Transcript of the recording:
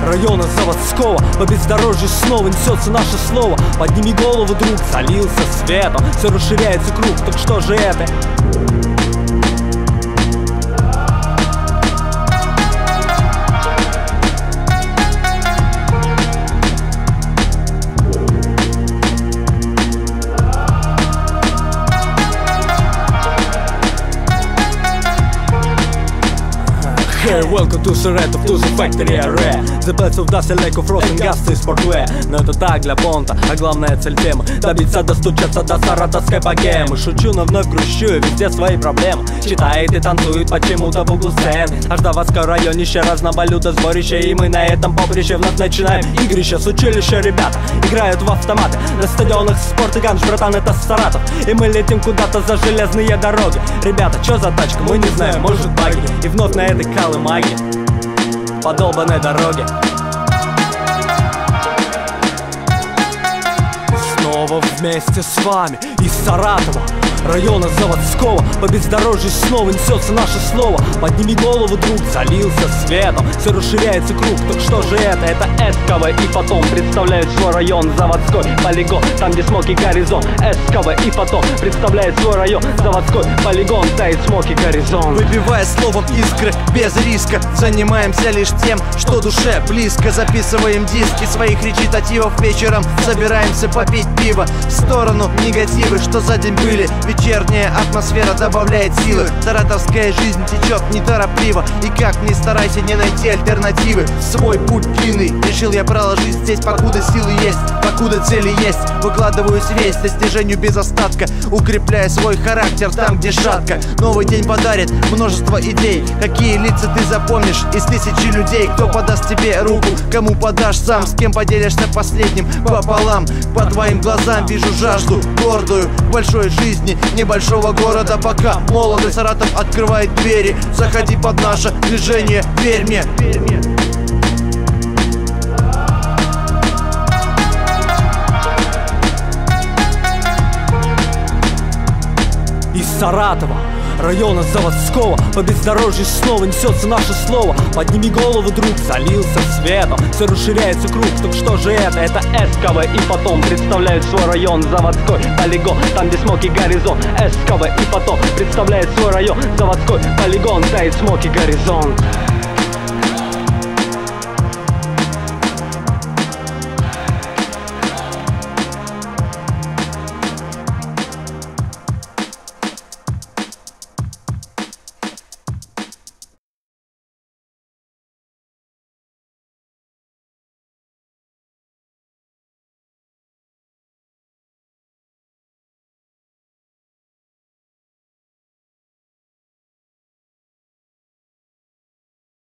района Заводского. По бездорожью снова несется наше слово. Подними голову, друг, залился светом. Все расширяется круг, так что же это? Hey, welcome to Saratov, to the factory area. The best of dust, like of frozen gas и спортвея. Но это так для понта, а главная цель темы добиться, достучаться до саратовской богемы. Шучу, но вновь грущу, и везде свои проблемы. Читает и танцует почему-то в углу сцены. Аж в Заводском районище разновалюта сборище. И мы на этом поприще вновь начинаем игрище с училища. Ребята играют в автоматы на стадионах спорт и ганж, братан, это Саратов. И мы летим куда-то за железные дороги. Ребята, чё за тачка, мы не знаем, может баги. И вновь на этой Колымаге по долбанной дороге. Снова вместе с вами из Саратова, района Заводского. По бездорожью снова несется наше слово. Подними голову, друг, залился светом. Все расширяется круг, так что же это? Это Эсково и потом представляет свой район Заводской полигон, там где смог и горизонт. Эсково и потом представляет свой район Заводской полигон, тает смог и горизонт. Выбивая словом искры без риска, занимаемся лишь тем, что душе близко. Записываем диски своих речитативов вечером, собираемся попить пиво. В сторону негативы, что за день были. Вечерняя атмосфера добавляет силы. Саратовская жизнь течет неторопливо, и как ни старайся, не найти альтернативы. Свой путь длинный решил я проложить здесь, покуда силы есть, покуда цели есть. Выкладываюсь весь достижению без остатка, укрепляя свой характер там, где шатко. Новый день подарит множество идей. Какие лица ты запомнишь из тысячи людей? Кто подаст тебе руку, кому подашь сам, с кем поделишься последним пополам? По твоим глазам вижу жажду гордую большой жизни небольшого города. Пока молодой Саратов открывает двери, заходи под наше движение, верь мне. Из Саратова, района Заводского, по бездорожью снова несется наше слово. Подними голову, друг, залился светом. Все расширяется круг, так что же это? Это Эсково и потом представляет свой район Заводской полигон, там где смог и горизонт. Эсково и потом представляет свой район Заводской полигон, тает смог и горизонт.